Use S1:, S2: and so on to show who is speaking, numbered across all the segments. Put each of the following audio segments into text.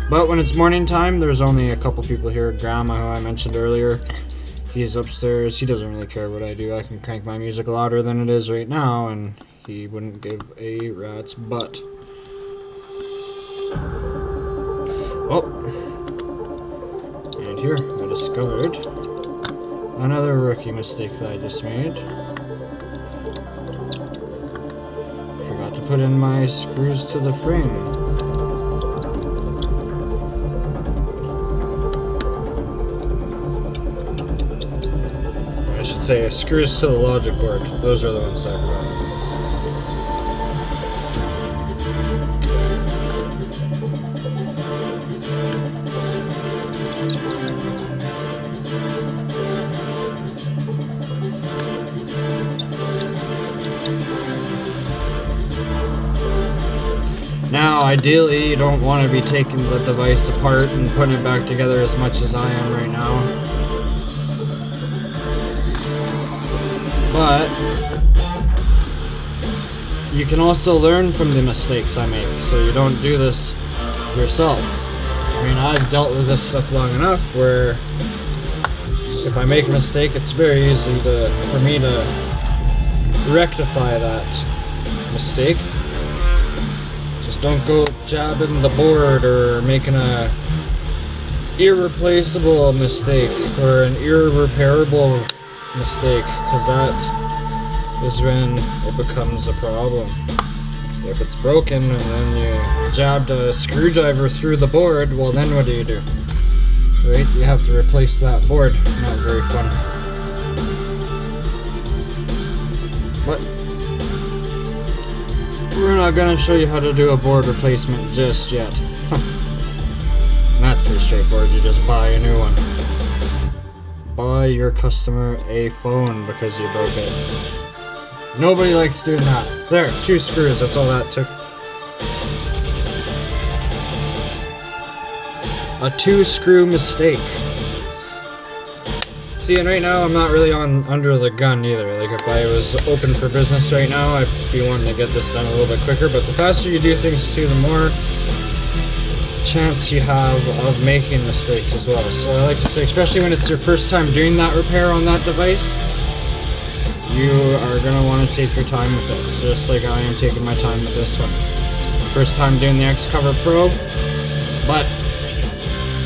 S1: But when it's morning time, there's only a couple people here. Grandma, who I mentioned earlier, he's upstairs. He doesn't really care what I do. I can crank my music louder than it is right now, and he wouldn't give a rat's butt. Oh, and here I discovered another rookie mistake that I just made. Forgot to put in my screws to the frame. I should say screws to the logic board. Those are the ones I forgot. Now, ideally, you don't want to be taking the device apart and putting it back together as much as I am right now. But you can also learn from the mistakes I make, so you don't do this yourself. I mean, I've dealt with this stuff long enough where if I make a mistake, it's very easy for me to rectify that mistake. Just don't go jabbing the board or making a irreplaceable mistake or an irreparable mistake, because that is when it becomes a problem. If it's broken and then you jabbed a screwdriver through the board, well then what do? Right? You have to replace that board. Not very fun. But we're not gonna show you how to do a board replacement just yet. That's pretty straightforward. You just buy a new one. Buy your customer a phone because you broke it. Nobody likes doing that. There, 2 screws, that's all that took. A 2-screw mistake. See, and right now I'm not really under the gun either. Like, if I was open for business right now, I'd be wanting to get this done a little bit quicker, but the faster you do things too, the more chance you have of making mistakes as well. So I like to say, especially when it's your first time doing that repair on that device, you are going to want to take your time with it, just like I am taking my time with this one. First time doing the X-Cover Pro, but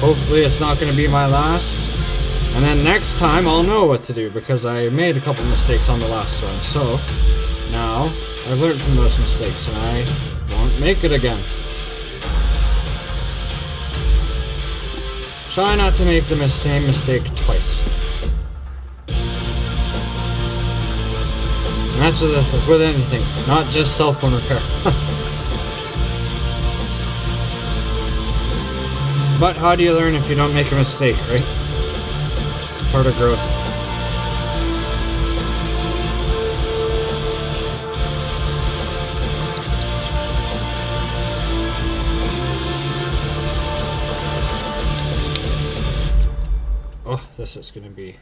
S1: hopefully it's not going to be my last. And then next time I'll know what to do, because I made a couple mistakes on the last one. So now I've learned from those mistakes and I won't make it again. Try not to make the same mistake twice. And that's with anything, not just cell phone repair. But how do you learn if you don't make a mistake, right? It's part of growth. Oh, this is going to be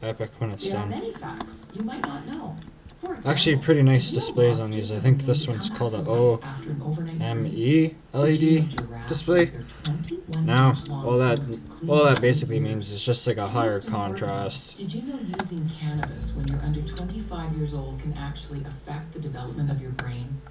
S1: epic when it's done.
S2: There are many facts you might not know. For example,
S1: Actually, pretty nice displays on these. I think this one's called a OME LED display. Now, all that basically means is just like a higher contrast.
S2: Did you know using cannabis when you're under 25 years old can actually affect the development of your brain?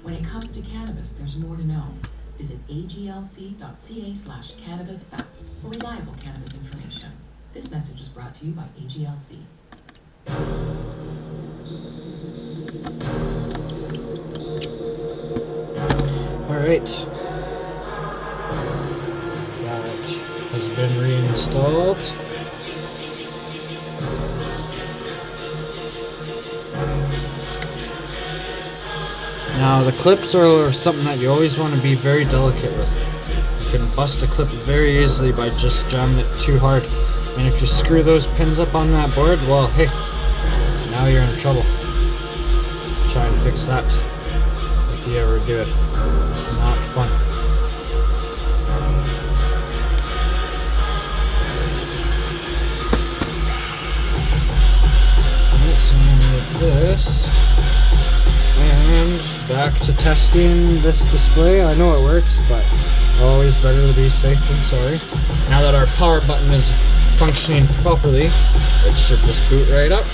S2: When it comes to cannabis, there's more to know. Visit aglc.ca/cannabisfacts for reliable cannabis information. This message is brought to you by AGLC.
S1: Alright. That has been reinstalled. Now the clips are something that you always want to be very delicate with. You can bust a clip very easily by just jamming it too hard. And if you screw those pins up on that board, well, hey, now you're in trouble. Try and fix that if you ever do it. It's not fun. Alright, so I'm gonna do this and back to testing this display. I know it works, but always better to be safe than sorry. Now that our power button is functioning properly, it should just boot right up.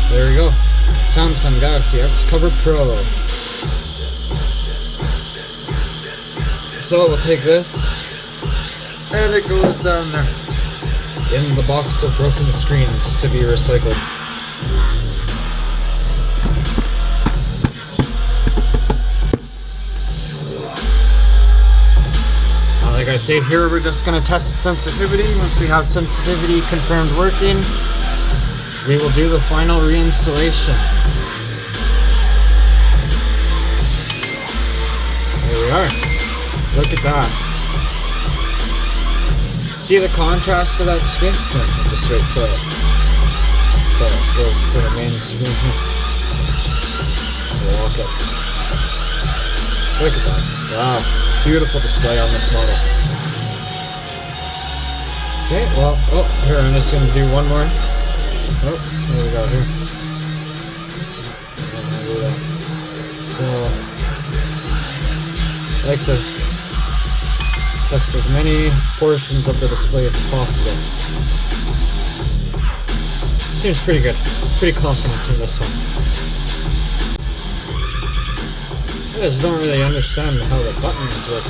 S1: There we go. Samsung Galaxy X Cover Pro. So we'll take this, and it goes down there in the box of broken screens to be recycled. Like I say here, we're just going to test sensitivity. Once we have sensitivity confirmed working, we will do the final reinstallation. There we are. Look at that. See the contrast to that screen? Here, I'll just wait till it goes to the main screen here. So walk up. Look at that. Wow. Beautiful display on this model. Okay, well, here, I'm just going to do one more. Oh, there we go, here. So, I like to test as many portions of the display as possible. Seems pretty good. Pretty confident in this one. I just don't really understand how the buttons work.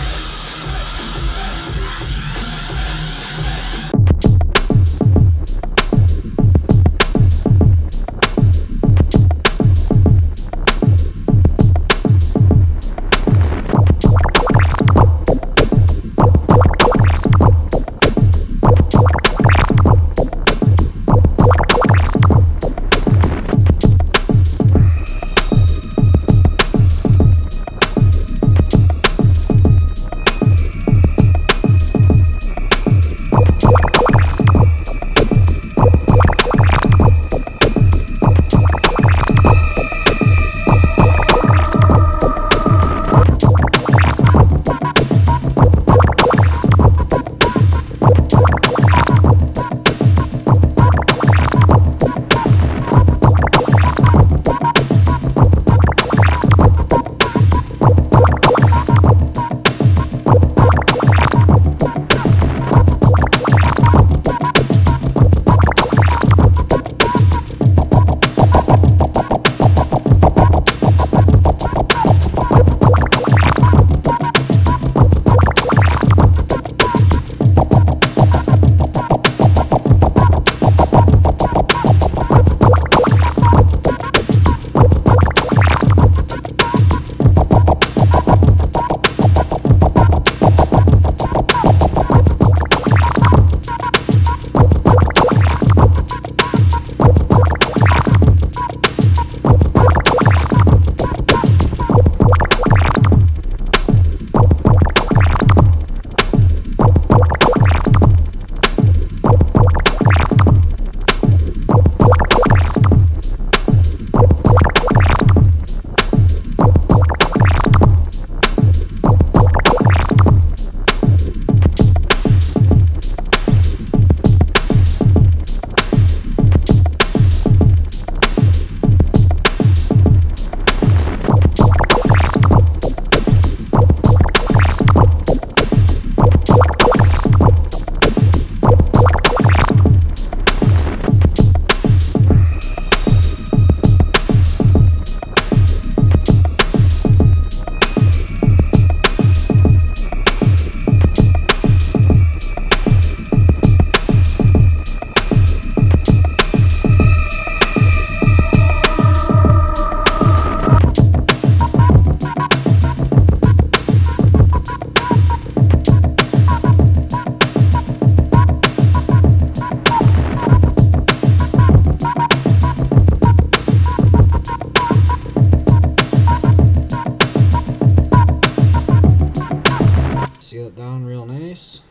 S1: Seal it down real nice.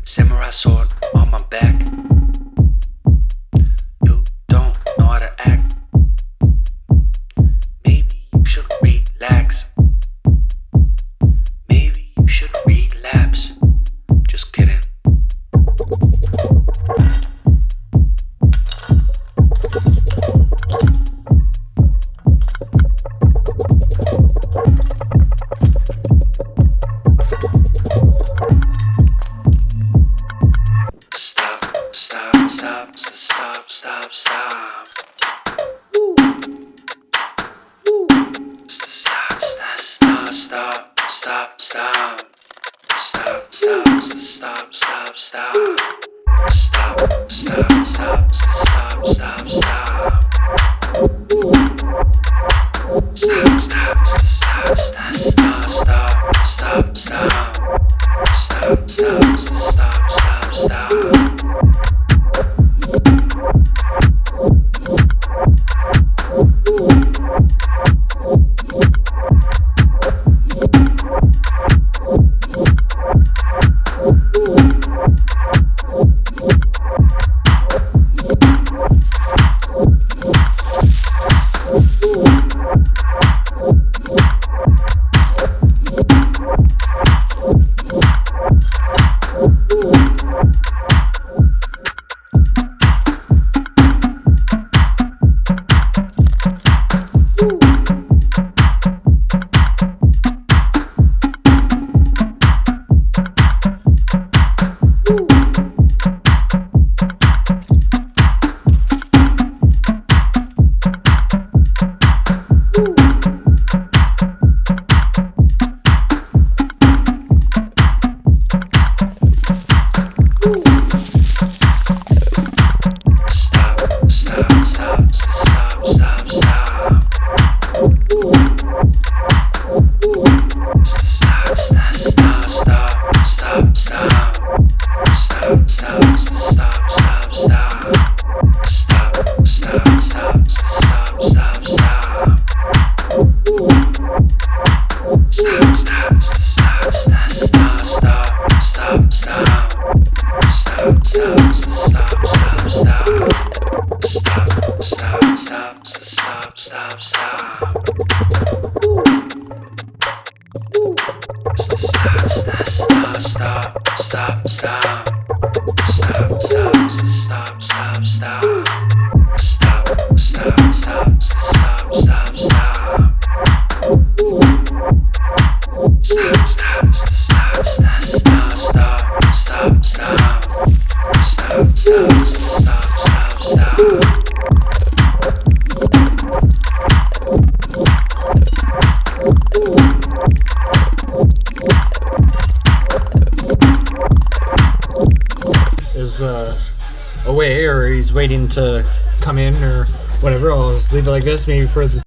S3: Samurai sword on my back. You don't know how to act. stop, stop, stop. Stop, stop, stop, stop, stop. Stop, stop, stop, stop, stop, stop. Stop, stop, stop, stop, stop, stop, stop, stop. Stop, stop, stop, stop, stop.
S1: Is away, or he's waiting to come in or whatever, I'll just leave it like this, maybe for the